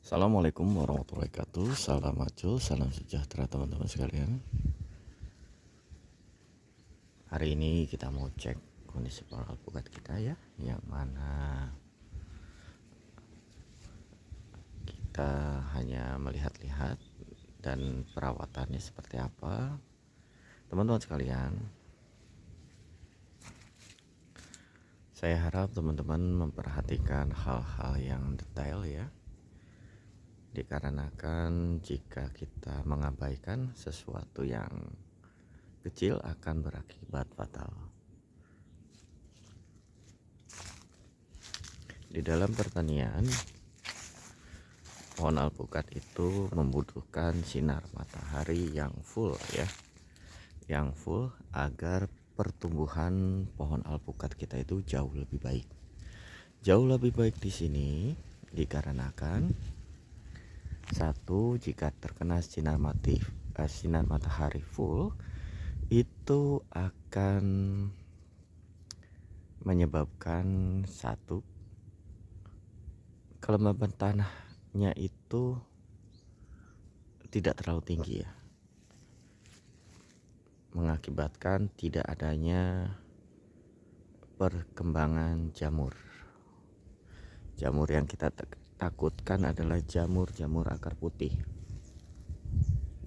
Assalamualaikum warahmatullahi wabarakatuh. Salam macul, salam sejahtera teman-teman sekalian. Hari ini kita mau cek kondisi power alpukat kita ya, yang mana kita hanya melihat-lihat dan perawatannya seperti apa. Teman-teman sekalian, saya harap teman-teman memperhatikan hal-hal yang detail ya. Dikarenakan jika kita mengabaikan sesuatu yang kecil akan berakibat fatal. Di dalam pertanian, pohon alpukat itu membutuhkan sinar matahari yang full ya, yang full agar pertumbuhan pohon alpukat kita itu jauh lebih baik. Jauh lebih baik di sini dikarenakan satu, jika terkena sinar matahari full itu akan menyebabkan satu, kelembaban tanahnya itu tidak terlalu tinggi ya, mengakibatkan tidak adanya perkembangan jamur. Jamur yang kita takutkan adalah jamur akar putih.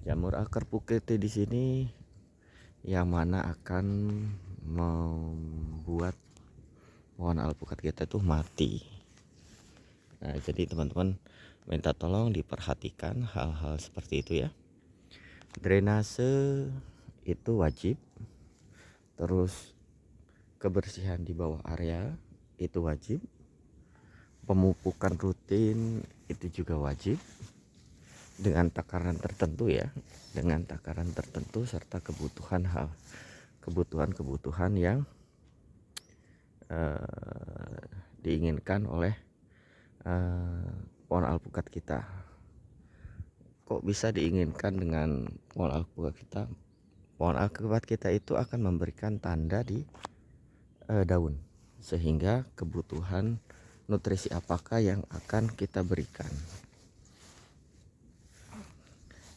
Jamur akar putih di sini yang mana akan membuat pohon alpukat kita itu mati. Nah, jadi teman-teman minta tolong diperhatikan hal-hal seperti itu ya. Drainase itu wajib, terus kebersihan di bawah area itu wajib, pemupukan rutin itu juga wajib dengan takaran tertentu ya, dengan takaran tertentu serta kebutuhan yang diinginkan oleh pohon alpukat kita. Kok bisa diinginkan dengan pohon alpukat kita? Pohon alpukat kita itu akan memberikan tanda di daun, sehingga kebutuhan nutrisi apakah yang akan kita berikan.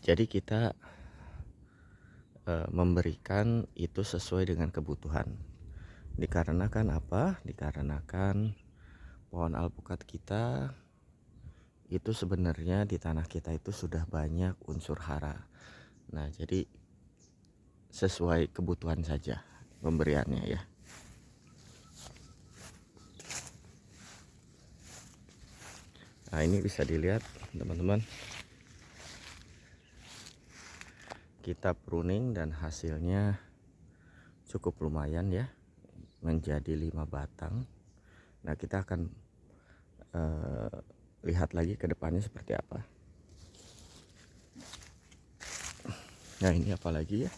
Jadi kita memberikan itu sesuai dengan kebutuhan. Dikarenakan apa? Dikarenakan pohon alpukat kita itu sebenarnya di tanah kita itu sudah banyak unsur hara. Nah, jadi sesuai kebutuhan saja pemberiannya ya. Nah, ini bisa dilihat teman-teman, kita pruning dan hasilnya cukup lumayan ya, menjadi 5 batang. Nah, kita akan lihat lagi ke depannya seperti apa. Nah, ini apalagi ya,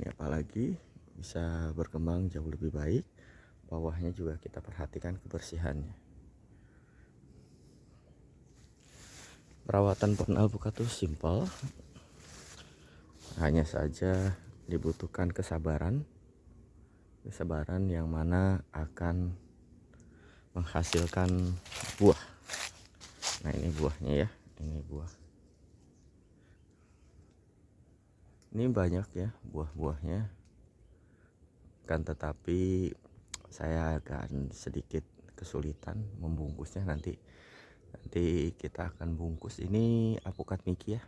ini apalagi bisa berkembang jauh lebih baik. Bawahnya juga kita perhatikan kebersihannya. Perawatan pohon alpukat itu simpel, hanya saja dibutuhkan kesabaran yang mana akan menghasilkan buah. Nah, ini buahnya ya, ini buah. Ini banyak ya buah-buahnya, kan tetapi saya akan sedikit kesulitan membungkusnya. Nanti kita akan bungkus. Ini alpukat Mickey ya,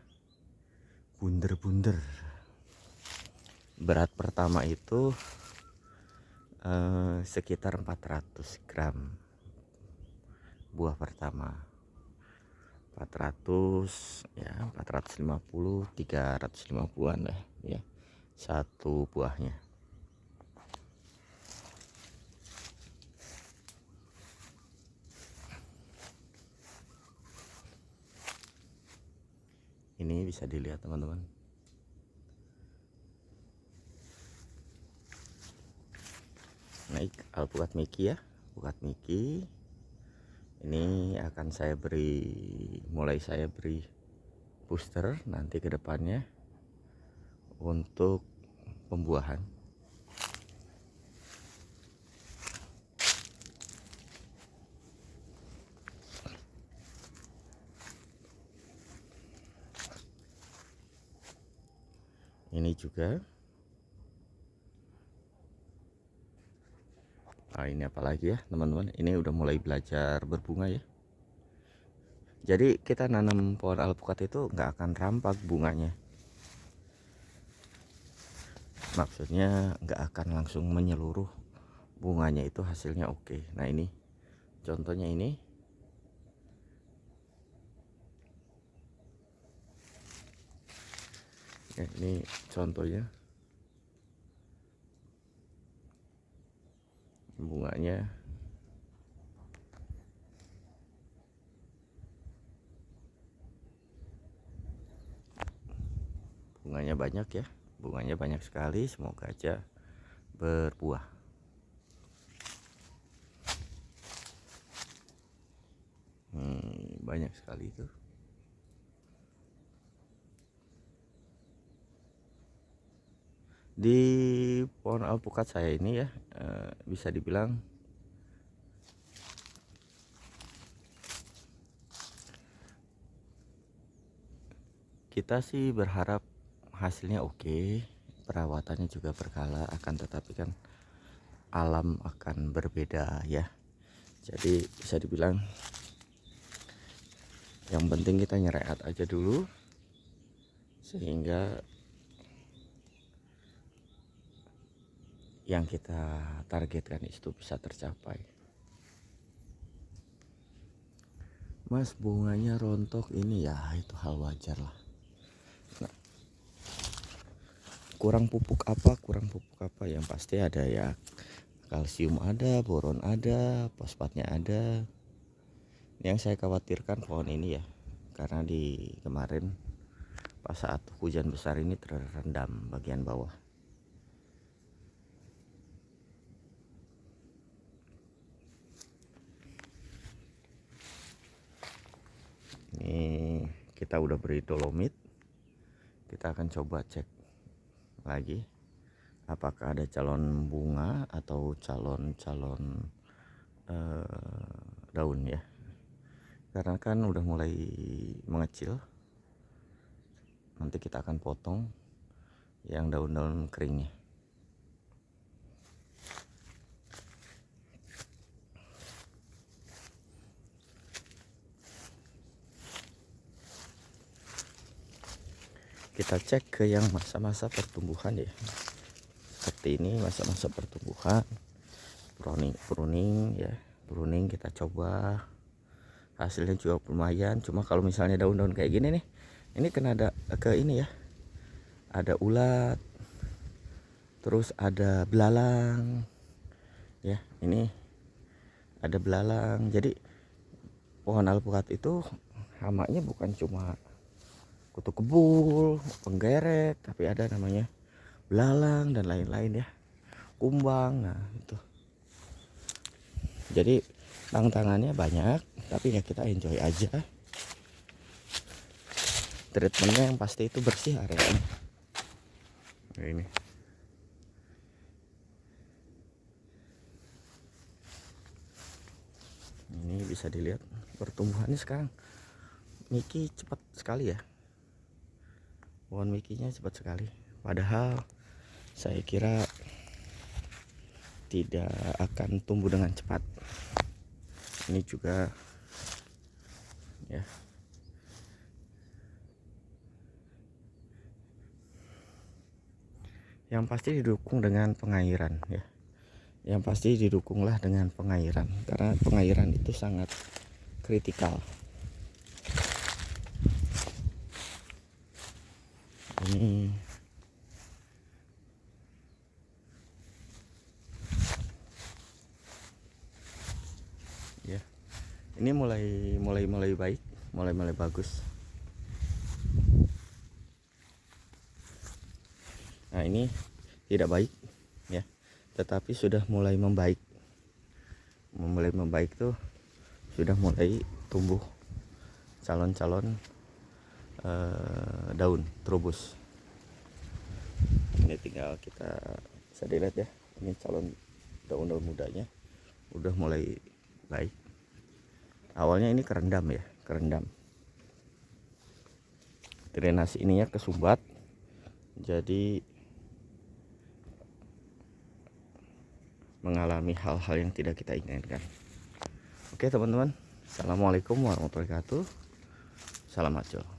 bunder-bunder. Berat pertama itu sekitar 400 gram buah pertama, 400 ya, 450 350-an lah ya satu buahnya. Ini bisa dilihat teman-teman. Naik alpukat Mickey ya, alpukat Mickey. Ini akan saya beri booster nanti ke depannya untuk pembuahan. Ini juga. Ini apalagi ya teman-teman, ini udah mulai belajar berbunga ya. Jadi kita nanam pohon alpukat itu nggak akan rampak bunganya, maksudnya nggak akan langsung menyeluruh bunganya, itu hasilnya oke. Nah ini contohnya, ini ya, ini contohnya bunganya. Bunganya banyak ya, bunganya banyak sekali, semoga aja berbuah. Banyak sekali itu. Di pohon alpukat saya ini ya, bisa dibilang kita sih berharap hasilnya oke, perawatannya juga berkala, akan tetapi kan alam akan berbeda ya. Jadi bisa dibilang yang penting kita nyeraiat aja dulu, sehingga yang kita targetkan itu bisa tercapai. Mas, bunganya rontok ini ya, itu hal wajar lah. Nah, kurang pupuk apa yang pasti ada ya, kalsium ada, boron ada, fosfatnya ada. Yang saya khawatirkan pohon ini ya, karena di kemarin pas saat hujan besar ini terendam bagian bawah. Ini kita udah beri dolomit, kita akan coba cek lagi apakah ada calon bunga atau calon daun ya, karena kan udah mulai mengecil. Nanti kita akan potong yang daun-daun keringnya. Kita cek ke yang masa-masa pertumbuhan ya, seperti ini masa-masa pertumbuhan, pruning ya, pruning kita coba, hasilnya juga lumayan. Cuma kalau misalnya daun-daun kayak gini nih, ini kena ada ke ini ya, ada ulat, terus ada belalang ya, ini ada belalang. Jadi pohon alpukat itu hamanya bukan cuma kutu kebul, penggerek, tapi ada namanya belalang dan lain-lain ya, kumbang. Nah itu, jadi tantangannya banyak, tapi ya kita enjoy aja. Treatmentnya yang pasti itu bersih areanya. Nah, ini bisa dilihat pertumbuhannya sekarang. Miki cepat sekali ya, pohon mikinya cepat sekali, padahal saya kira tidak akan tumbuh dengan cepat. Ini juga ya, yang pasti didukung dengan pengairan ya, yang pasti didukunglah dengan pengairan, karena pengairan itu sangat kritikal. Ini ya, ini mulai baik, mulai bagus. Nah ini tidak baik ya, tetapi sudah mulai membaik. Mulai membaik tuh sudah mulai tumbuh calon-calon daun trubus. Ini tinggal kita bisa dilihat ya, ini calon daun-daun mudanya udah mulai baik. Awalnya ini kerendam ya, kerendam, drainase ininya kesumbat, jadi mengalami hal-hal yang tidak kita inginkan. Oke teman-teman, assalamualaikum warahmatullahi wabarakatuh. Salam hijau.